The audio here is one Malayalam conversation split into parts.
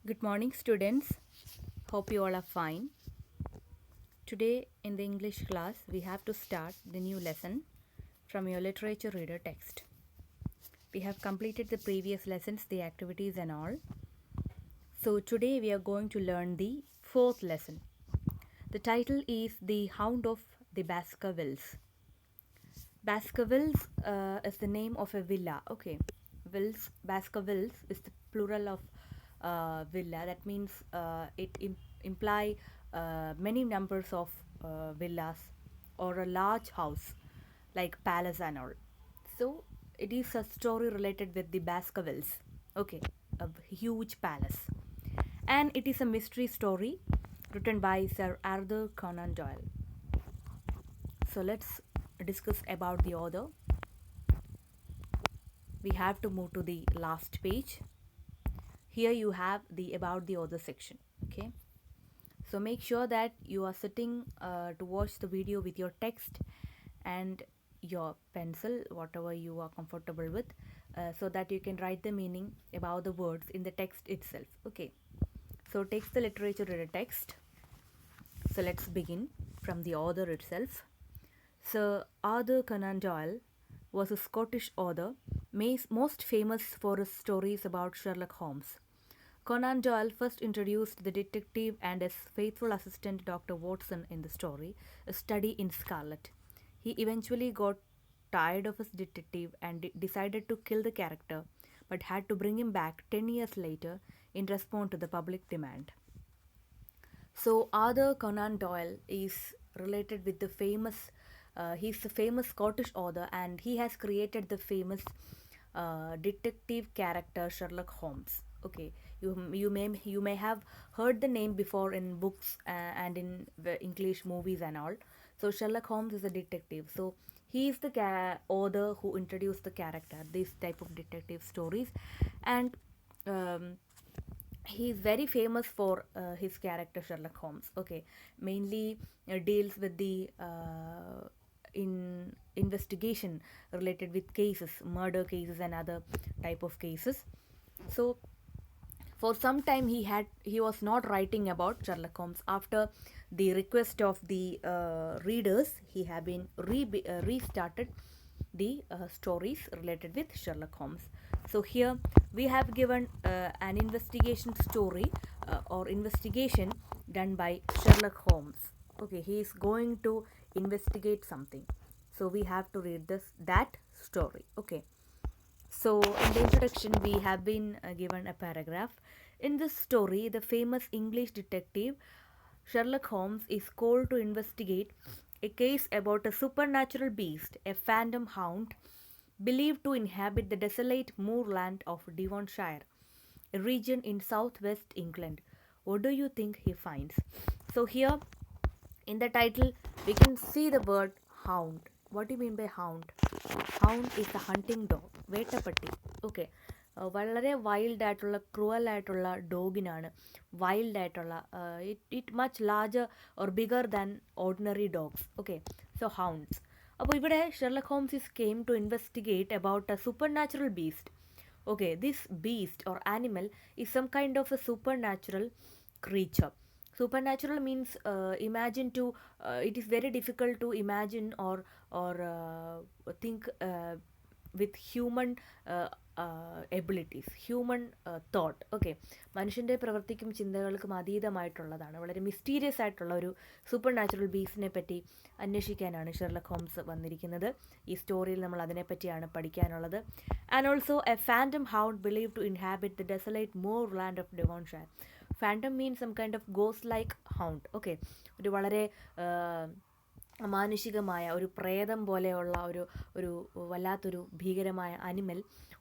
Good morning, students. Hope you all are fine. Today, in the English class, we have to start the new lesson from your literature reader text. We have completed the previous lessons, the activities, and all. So, today we are going to learn the fourth lesson. The title is The Hound of the Baskervilles. Baskervilles is the name of a villa. Okay, Baskervilles is the plural of villa. That means it imply many numbers of villas or a large house like palace and all. So it is a story related with the Baskervilles. Okay, a huge palace, and it is a mystery story written by Sir Arthur Conan Doyle. So let's discuss about the author. We have to move to the last page. Here you have the about the author section. Okay, so make sure that you are sitting to watch the video with your text and your pencil, whatever you are comfortable with, so that you can write the meaning about the words in the text itself. Okay, so take the literature reader text. So let's begin from the author itself. Sir Arthur Conan Doyle was a Scottish author, most famous for his stories about Sherlock Holmes. Conan Doyle first introduced the detective and his faithful assistant Dr. Watson in the story, A Study in Scarlet. He eventually got tired of his detective and decided to kill the character, but had to bring him back 10 years later in response to the public demand. So Arthur Conan Doyle is related with the famous. He's the famous Scottish author, and he has created the famous detective character Sherlock Holmes. Okay, you may have heard the name before in books and in the English movies and all. So Sherlock Holmes is a detective. So he is the author who introduced the character, this type of detective stories, and um, he is very famous for his character Sherlock Holmes. Okay, mainly deals with the in investigation related with cases, murder cases and other type of cases. So for some time he was not writing about Sherlock Holmes. After the request of the readers, he have been restarted the stories related with Sherlock Holmes. So here we have given an investigation story or investigation done by Sherlock Holmes. Okay, he is going to investigate something. So we have to read that story. Okay. So, in the introduction, we have been given a paragraph. In this story, the famous English detective Sherlock Holmes is called to investigate a case about a supernatural beast, a phantom hound, believed to inhabit the desolate moorland of Devonshire, a region in southwest England. What do you think he finds? So, here in the title, we can see the word hound. What do you mean by hound? Hound is the hunting dog, വേട്ടപ്പട്ടി. ഓക്കെ, വളരെ വൈൽഡ് ആയിട്ടുള്ള ക്രൂവൽ ആയിട്ടുള്ള ഡോഗിനാണ് വൈൽഡ് ആയിട്ടുള്ള it much larger or bigger than ordinary dogs. Okay, so hounds. അപ്പോൾ ഇവിടെ Sherlock Holmes is came to investigate about a supernatural beast. Okay, this beast or animal is some kind of a supernatural creature. Supernatural means imagine to it is very difficult to imagine or think with human abilities, human thought. Okay, മനുഷ്യൻ്റെ പ്രവൃത്തിക്കും ചിന്തകൾക്കും അതീതമായിട്ടുള്ളതാണ്. വളരെ മിസ്റ്റീരിയസ് ആയിട്ടുള്ള ഒരു സൂപ്പർ നാച്ചുറൽ ബീസിനെ പറ്റി അന്വേഷിക്കാനാണ് ഷെർലക് ഹോംസ് വന്നിരിക്കുന്നത്. ഈ സ്റ്റോറിയിൽ നമ്മൾ അതിനെപ്പറ്റിയാണ് പഠിക്കാനുള്ളത്. And also a phantom hound believe to inhabit the desolate moor land of Devonshire. Phantom means some kind of ഗോസ് ലൈക്ക് ഹൗണ്ട്. ഓക്കെ, ഒരു വളരെ അമാനുഷികമായ ഒരു പ്രേതം പോലെയുള്ള ഒരു വല്ലാത്തൊരു ഭീകരമായ അനിമൽ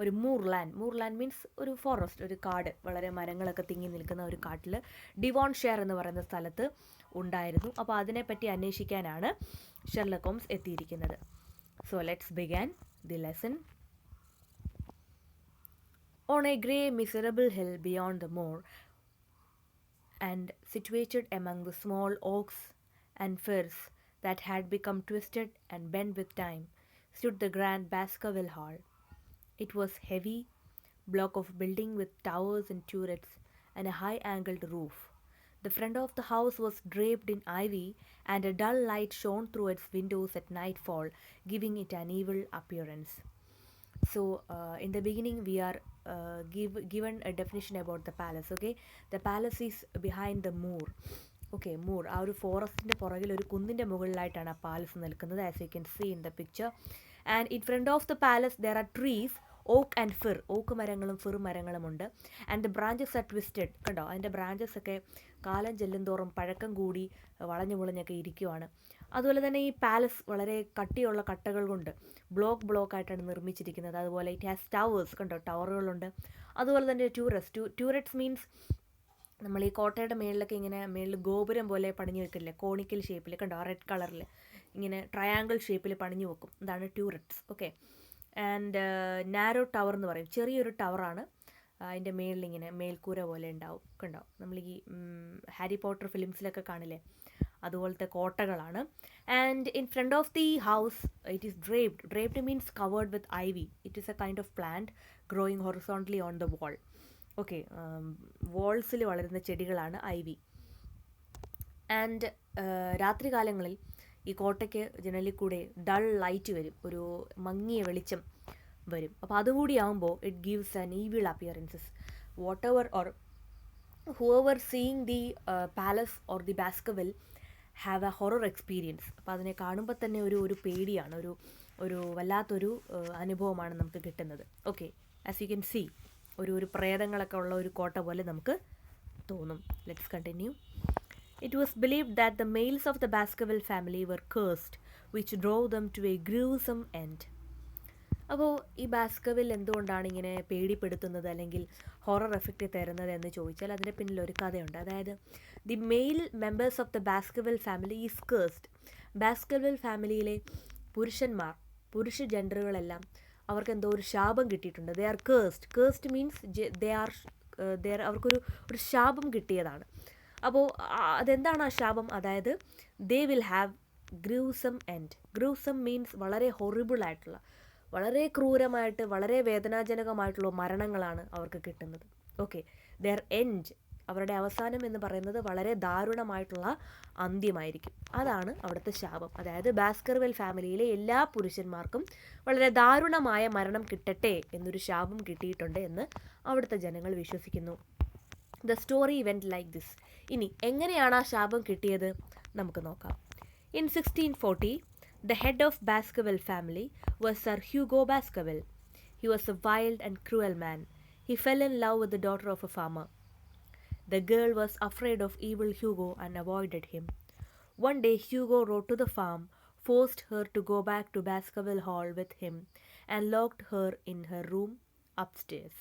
ഒരു മൂർലാൻഡ് മീൻസ് ഒരു ഫോറസ്റ്റ്, ഒരു കാട്, വളരെ മരങ്ങളൊക്കെ തിങ്ങി നിൽക്കുന്ന ഒരു കാട്ടിൽ ഡിവോൺഷെയർ എന്ന് പറയുന്ന സ്ഥലത്ത് ഉണ്ടായിരുന്നു. അപ്പോൾ അതിനെപ്പറ്റി അന്വേഷിക്കാനാണ് ഷെർലക് ഹോംസ് എത്തിയിരിക്കുന്നത്. So let's began the lesson. On a grey miserable hill beyond the moor, and situated among the small oaks and firs that had become twisted and bent with time, stood the grand Baskerville Hall. It was heavy block of building with towers and turrets and a high-angled roof. The front of the house was draped in ivy, and a dull light shone through its windows at nightfall, giving it an evil appearance. So, in the beginning, we are given a definition about the palace. Okay, the palace is behind the moor. Okay moor ആ ഒരു ഫോറസ്റ്റിൻ്റെ പുറകിൽ ഒരു കുന്നിൻ്റെ മുകളിലായിട്ടാണ് ആ പാലസ് നിൽക്കുന്നത്, as you can see in the picture. And in front of the palace there are trees, oak and fir, oak മരങ്ങളും ഫിർ മരങ്ങളുമുണ്ട്. And the branches are twisted, കണ്ടോ അതിൻ്റെ ബ്രാഞ്ചസ് ഒക്കെ കാലം ചെല്ലുന്തോറും പഴക്കം കൂടി വളഞ്ഞു മുളഞ്ഞൊക്കെ ഇരിക്കുവാണ്. അതുപോലെ തന്നെ ഈ പാലസ് വളരെ കട്ടിയുള്ള കട്ടകൾ കൊണ്ട് ബ്ലോക്ക് ആയിട്ടാണ് നിർമ്മിച്ചിരിക്കുന്നത്. അതുപോലെ ഇറ്റ് ഹാസ് ടവേഴ്സ്, കണ്ടോ ടവറുകളുണ്ട്. അതുപോലെ തന്നെ ട്യൂററ്റ്സ് മീൻസ് നമ്മൾ ഈ കോട്ടയുടെ മേളിലൊക്കെ ഇങ്ങനെ മേളിൽ ഗോപുരം പോലെ പണിഞ്ഞു വെക്കില്ലേ, കോണിക്കൽ ഷേപ്പിൽ, കണ്ടോ റെഡ് കളറിൽ ഇങ്ങനെ ട്രയാങ്കിൾ ഷേപ്പിൽ പണിഞ്ഞു വെക്കും, ഇതാണ് ട്യൂററ്റ്സ്. ഓക്കെ, ആൻഡ് നാരോ ടവർ എന്ന് പറയും, ചെറിയൊരു ടവറാണ്. അതിൻ്റെ മേളിലിങ്ങനെ മേൽക്കൂര പോലെ ഉണ്ടാവും, കണ്ടോ നമ്മൾ ഈ ഹാരി പോട്ടർ ഫിലിംസിലൊക്കെ കാണില്ലേ, അതുപോലത്തെ കോട്ടകളാണ്. And in front of the house it is draped means covered with ivy. It is a kind of plant growing horizontally on the wall. Okay, വാൾസിൽ വളരുന്ന ചെടികളാണ് ഐവി. ആൻഡ് രാത്രി കാലങ്ങളിൽ ഈ കോട്ടയ്ക്ക് ജനലിൽ കൂടെ ഡൾ ലൈറ്റ് വരും, ഒരു മങ്ങിയ വെളിച്ചം വരും. അപ്പോൾ അതുകൂടി ആകുമ്പോൾ it gives an evil appearances. Whatever or whoever seeing the palace or the Baskerville have a horror experience. അപ്പോൾ അതിനെ കാണുമ്പോൾ തന്നെ ഒരു പേടിയാണ്, ഒരു വല്ലാത്തൊരു അനുഭവമാണ് നമുക്ക് കിട്ടുന്നത്. Okay, as you can see ഒരു പ്രേതങ്ങളൊക്കെ ഉള്ള ഒരു കോട്ട പോലെ നമുക്ക് തോന്നും. Let's continue. It was believed that the males of the Baskerville family were cursed, which drove them to a gruesome end. അപ്പോൾ ഈ ബാസ്കർവിൽ എന്തുകൊണ്ടാണ് ഇങ്ങനെ പേടിപ്പെടുത്തുന്നത് അല്ലെങ്കിൽ ഹൊറർ എഫക്റ്റ് തരുന്നത് എന്ന് ചോദിച്ചാൽ അതിൻ്റെ പിന്നിൽ ഒരു കഥയുണ്ട്. അതായത് the male members of the Baskerville family is cursed. Baskerville ഫാമിലിയിലെ പുരുഷ ജെൻഡറുകളെല്ലാം അവർക്ക് എന്തോ ഒരു ശാപം കിട്ടിയിട്ടുണ്ട്. ദേ ആർ കേഴ്സ്ഡ് മീൻസ് അവർക്കൊരു ശാപം കിട്ടിയതാണ്. അപ്പോൾ അതെന്താണ് ആ ശാപം? അതായത് they will have gruesome end. Gruesome means വളരെ ഹൊറിബിളായിട്ടുള്ള, വളരെ ക്രൂരമായിട്ട്, വളരെ വേദനാജനകമായിട്ടുള്ള മരണങ്ങളാണ് അവർക്ക് കിട്ടുന്നത്. ഓക്കെ, ദെയർ എൻഡ്, അവരുടെ അവസാനം എന്ന് പറയുന്നത് വളരെ ദാരുണമായിട്ടുള്ള അന്ത്യമായിരിക്കും. അതാണ് അവിടുത്തെ ശാപം. അതായത് ബാസ്കർവിൽ ഫാമിലിയിലെ എല്ലാ പുരുഷന്മാർക്കും വളരെ ദാരുണമായ മരണം കിട്ടട്ടെ എന്നൊരു ശാപം കിട്ടിയിട്ടുണ്ട് എന്ന് അവിടുത്തെ ജനങ്ങൾ വിശ്വസിക്കുന്നു. The story went like this. ഇനി എങ്ങനെയാണ് ആ ശാപം കിട്ടിയത് നമുക്ക് നോക്കാം. In 1640 the head of Baskerville family was Sir Hugo Baskerville. He was a wild and cruel man. He fell in love with the daughter of a farmer. The girl was afraid of evil Hugo and avoided him. One day Hugo rode to the farm, forced her to go back to Baskerville Hall with him, and locked her in her room upstairs.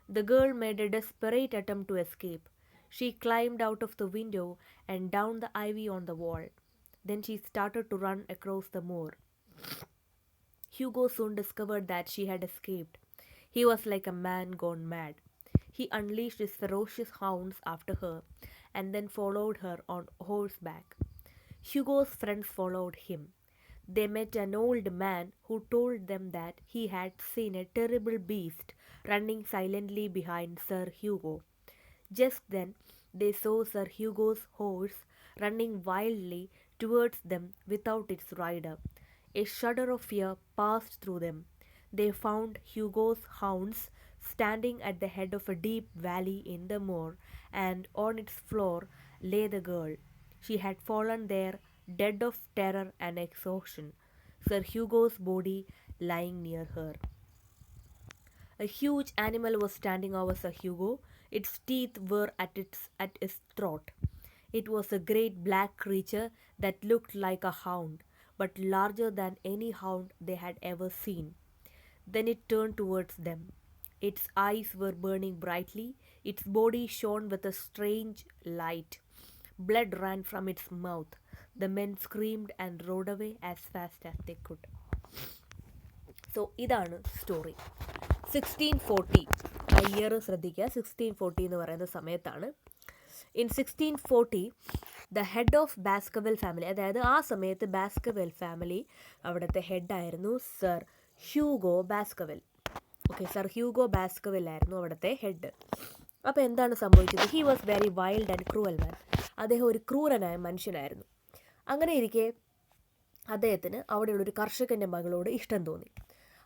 The girl made a desperate attempt to escape. She climbed out of the window and down the ivy on the wall. Then she started to run across the moor. Hugo soon discovered that she had escaped. He was like a man gone mad. He unleashed his ferocious hounds after her and then followed her on horseback. Hugo's friends followed him. They met an old man who told them that he had seen a terrible beast running silently behind Sir Hugo. Just then, they saw Sir Hugo's horse running wildly towards them without its rider. A shudder of fear passed through them. They found Hugo's hounds standing at the head of a deep valley in the moor, and on its floor lay the girl. She had fallen there, dead of terror and exhaustion, Sir Hugo's body lying near her. A huge animal was standing over Sir Hugo. Its teeth were at his throat. It was a great black creature that looked like a hound, but larger than any hound they had ever seen. Then it turned towards them. Its eyes were burning brightly. Its body shone with a strange light. Blood ran from its mouth. The men screamed and rode away as fast as they could. So, ഇതാണ് സ്റ്റോറി. 1640 ആ ഇയർ ശ്രദ്ധിക്കുക, 1640 എന്ന് പറയുന്ന സമയത്താണ്. In 1640 the head of Baskerville family, അതായത് ആ സമയത്ത് ബാസ്കർവിൽ ഫാമിലി അവിടുത്തെ ഹെഡായിരുന്നു sir Hugo Baskerville. Okay, sir Hugo Baskerville ആയിരുന്നു അവിടുത്തെ ഹെഡ്. അപ്പോൾ എന്താണ് സംഭവിച്ചത്? He was very wild and cruel man. അദ്ദേഹം ഒരു ക്രൂരനായ മനുഷ്യനായിരുന്നു. അങ്ങനെ ഇരിക്കെ അദ്ദേഹത്തിന് അവിടെയുള്ളൊരു കർഷകൻ്റെ മകളോട് ഇഷ്ടം തോന്നി.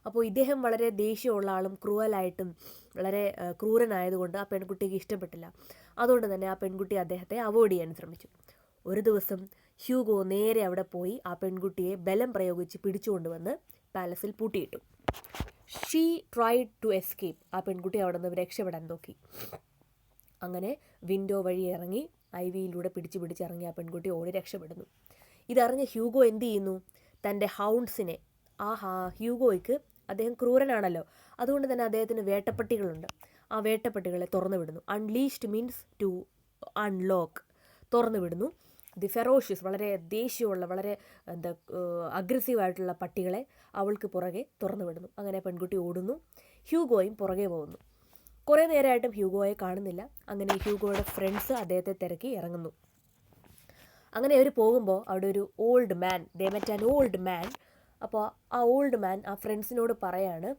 അപ്പോൾ ഇദ്ദേഹം വളരെ ദേഷ്യമുള്ള ആളും ക്രൂവലായിട്ടും വളരെ ക്രൂരനായതുകൊണ്ട് ആ പെൺകുട്ടിക്ക് ഇഷ്ടപ്പെട്ടില്ല. അതുകൊണ്ട് തന്നെ ആ പെൺകുട്ടി അദ്ദേഹത്തെ അവോയ്ഡ് ചെയ്യാൻ ശ്രമിച്ചു. ഒരു ദിവസം ഹ്യൂഗോ നേരെ അവിടെ പോയി ആ പെൺകുട്ടിയെ ബലം പ്രയോഗിച്ച് പിടിച്ചുകൊണ്ടുവന്ന് പാലസിൽ പൂട്ടിയിട്ടു. She tried to escape. ആ പെൺകുട്ടി അവിടെ നിന്ന് രക്ഷപ്പെടാൻ നോക്കി. അങ്ങനെ വിൻഡോ വഴി ഇറങ്ങി ഐവിയിലൂടെ പിടിച്ചിറങ്ങി ആ പെൺകുട്ടി ഓടി രക്ഷപ്പെടുന്നു. ഇതറിഞ്ഞ ഹ്യൂഗോ എന്ത് ചെയ്യുന്നു? തൻ്റെ ഹൗണ്ട്സിനെ, ഹ്യൂഗോയ്ക്ക്, അദ്ദേഹം ക്രൂരനാണല്ലോ, അതുകൊണ്ട് തന്നെ അദ്ദേഹത്തിന് വേട്ടപ്പട്ടികളുണ്ട്. ആ വേട്ടപ്പട്ടികളെ തുറന്നു വിടുന്നു. Unleashed means to unlock. തുറന്നു വിടുന്നു. ദി ഫെറോഷ്യസ്, വളരെ ദേഷ്യമുള്ള, വളരെ അഗ്രസീവായിട്ടുള്ള പട്ടികളെ അവൾക്ക് പുറകെ തുറന്നു വിടുന്നു. അങ്ങനെ പെൺകുട്ടി ഓടുന്നു. ഹ്യൂഗോയും പുറകെ പോകുന്നു. കുറേ നേരമായിട്ടും ഹ്യൂഗോയെ കാണുന്നില്ല. അങ്ങനെ ഹ്യൂഗോയുടെ ഫ്രണ്ട്സ് അദ്ദേഹത്തെ തിരക്കി ഇറങ്ങുന്നു. അങ്ങനെ അവർ പോകുമ്പോൾ അവിടെ ഒരു old man, they met an old man. അപ്പോൾ ആ ഓൾഡ് മാൻ ആ ഫ്രണ്ട്സിനോട് പറയാണ്,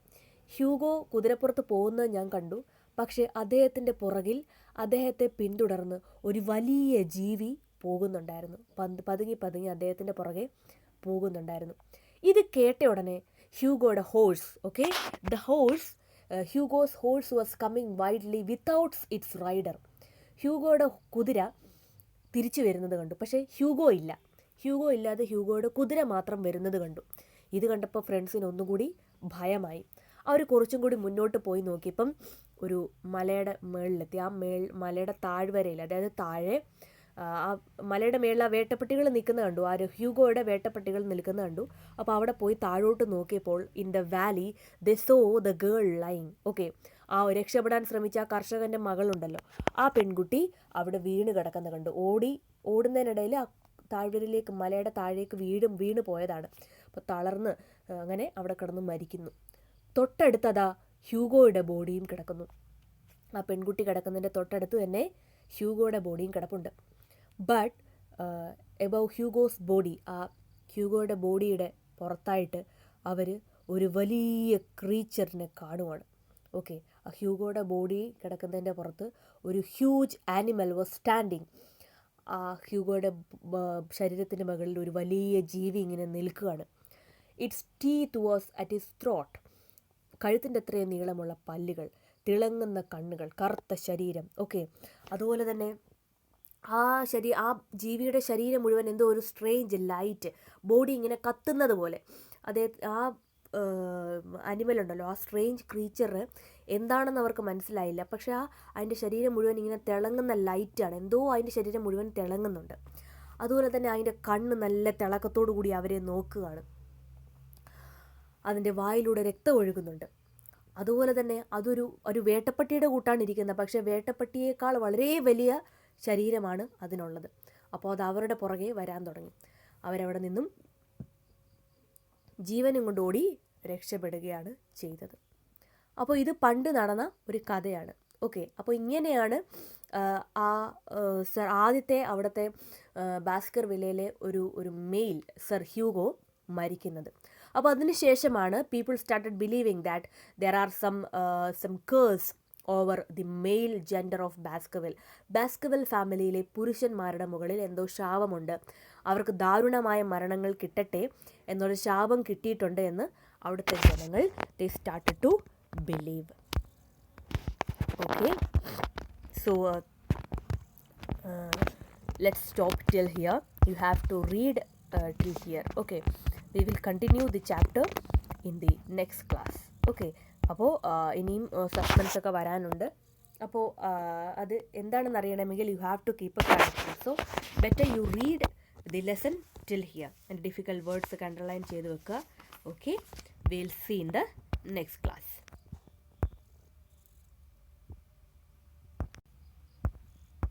ഹ്യൂഗോ കുതിരപ്പുറത്ത് പോകുന്നത് ഞാൻ കണ്ടു, പക്ഷേ അദ്ദേഹത്തിൻ്റെ പുറകിൽ അദ്ദേഹത്തെ പിന്തുടർന്ന് ഒരു വലിയ ജീവി പോകുന്നുണ്ടായിരുന്നു. പതുങ്ങി അദ്ദേഹത്തിൻ്റെ പുറകെ പോകുന്നുണ്ടായിരുന്നു. ഇത് കേട്ട ഉടനെ ഹ്യൂഗോയുടെ horse, okay, the horse, Hugo's horse was coming wildly without its rider. ഹ്യൂഗോയുടെ കുതിര തിരിച്ചു വരുന്നത് കണ്ടു. പക്ഷേ ഹ്യൂഗോ ഇല്ലാതെ ഹ്യൂഗോയുടെ കുതിര മാത്രം വരുന്നത് കണ്ടു. ഇത് കണ്ടപ്പോൾ ഫ്രണ്ട്സിന് ഒന്നുകൂടി ഭയമായി. അവർ കുറച്ചും കൂടി മുന്നോട്ട് പോയി നോക്കിയപ്പം ഒരു മലയുടെ മുകളിലെത്തി. ആ മലയുടെ താഴ്വരയിൽ, അതായത് താഴെ ആ മലയുടെ മേളിൽ ആ വേട്ടപ്പട്ടികൾ നിൽക്കുന്ന കണ്ടു. ആ ഹ്യൂഗോയുടെ വേട്ടപ്പട്ടികൾ നിൽക്കുന്ന കണ്ടു. അപ്പോൾ അവിടെ പോയി താഴോട്ട് നോക്കിയപ്പോൾ in the Valley they so the girl lying. Okay, ആ രക്ഷപ്പെടാൻ ശ്രമിച്ച ആ കർഷകൻ്റെ മകളുണ്ടല്ലോ, ആ പെൺകുട്ടി അവിടെ വീണ് കിടക്കുന്ന കണ്ടു. ഓടുന്നതിനിടയിൽ ആ താഴ്വരയിലേക്ക്, മലയുടെ താഴേക്ക് വീണ് പോയതാണ്. അപ്പോൾ തളർന്ന് അങ്ങനെ അവിടെ കിടന്ന് മരിക്കുന്നു. തൊട്ടടുത്തതാ ഹ്യൂഗോയുടെ ബോഡിയും കിടക്കുന്നു. ആ പെൺകുട്ടി കിടക്കുന്നതിൻ്റെ തൊട്ടടുത്ത് തന്നെ ഹ്യൂഗോയുടെ ബോഡിയും കിടപ്പുണ്ട്. ബട്ട് എബവ് ഹ്യൂഗോസ് ബോഡി, ആ ഹ്യൂഗോയുടെ ബോഡിയുടെ പുറത്തായിട്ട് അവർ ഒരു വലിയ ക്രീച്ചറിനെ കാണുവാണ്. ഓക്കെ, ആ ഹ്യൂഗോയുടെ ബോഡി കിടക്കുന്നതിൻ്റെ പുറത്ത് ഒരു ഹ്യൂജ് ആനിമൽ വാസ് സ്റ്റാൻഡിങ്. ആ ഹ്യൂഗോയുടെ ശരീരത്തിൻ്റെ മുകളിൽ ഒരു വലിയ ജീവി ഇങ്ങനെ നിൽക്കുകയാണ്. It's teeth was at his throat. കഴുത്തിൻ്റെ അത്രയും നീളമുള്ള പല്ലുകൾ, തിളങ്ങുന്ന കണ്ണുകൾ, കറുത്ത ശരീരം. ഓക്കെ, അതുപോലെ തന്നെ ആ ജീവിയുടെ ശരീരം മുഴുവൻ എന്തോ ഒരു സ്ട്രേഞ്ച് ലൈറ്റ്, ബോഡി ഇങ്ങനെ കത്തുന്നത് പോലെ. ആ അനിമലുണ്ടല്ലോ, ആ സ്ട്രേഞ്ച് ക്രീച്ചർ എന്താണെന്ന് അവർക്ക് മനസ്സിലായില്ല. പക്ഷേ അതിൻ്റെ ശരീരം മുഴുവൻ ഇങ്ങനെ തിളങ്ങുന്ന ലൈറ്റാണ്, എന്തോ അതിൻ്റെ ശരീരം മുഴുവൻ തിളങ്ങുന്നുണ്ട്. അതുപോലെ തന്നെ അതിൻ്റെ കണ്ണ് നല്ല തിളക്കത്തോടു കൂടി അവരെ നോക്കുകയാണ്. അതിൻ്റെ വായിലൂടെ രക്തം ഒഴുകുന്നുണ്ട്. അതുപോലെ തന്നെ ഒരു വേട്ടപ്പട്ടിയുടെ കൂട്ടാണ് ഇരിക്കുന്നത്. പക്ഷേ വേട്ടപ്പട്ടിയേക്കാൾ വളരെ വലിയ ശരീരമാണ് അതിനുള്ളത്. അപ്പോൾ അത് അവരുടെ പുറകെ വരാൻ തുടങ്ങി. അവരവിടെ നിന്നും ജീവനും കൊണ്ട് ഓടി രക്ഷപ്പെടുകയാണ് ചെയ്തത്. അപ്പോൾ ഇത് പണ്ട് നടന്ന ഒരു കഥയാണ്. ഓക്കെ, അപ്പോൾ ഇങ്ങനെയാണ് ആദ്യത്തെ അവിടുത്തെ ബാസ്കർവില്ലയിലെ ഒരു മെയിൽ സർ ഹ്യൂഗോ മരിക്കുന്നത്. അപ്പോൾ അതിനുശേഷമാണ് people started believing that there are some curse over the male gender of Baskerville ഫാമിലിയിലെ പുരുഷന്മാരുടെ മുകളിൽ എന്തോ ശാപമുണ്ട്, അവർക്ക് ദാരുണമായ മരണങ്ങൾ കിട്ടട്ടെ എന്നൊരു ശാപം കിട്ടിയിട്ടുണ്ട് എന്ന് അവിടുത്തെ ജനങ്ങൾ they started to believe. Okay, so let's stop till here. You have to read till here. Okay, we will continue the chapter in the next class. Okay, അപ്പോൾ ഇനിയും സസ്പെൻസ് ഒക്കെ വരാനുണ്ട്. അപ്പോൾ അത് എന്താണെന്ന് അറിയണമെങ്കിൽ you have to keep a clarity. So better you read the lesson till here. And difficult words ഒക്കെ അണ്ടർലൈൻ ചെയ്ത് വെക്കുക. Okay, will see in the next class.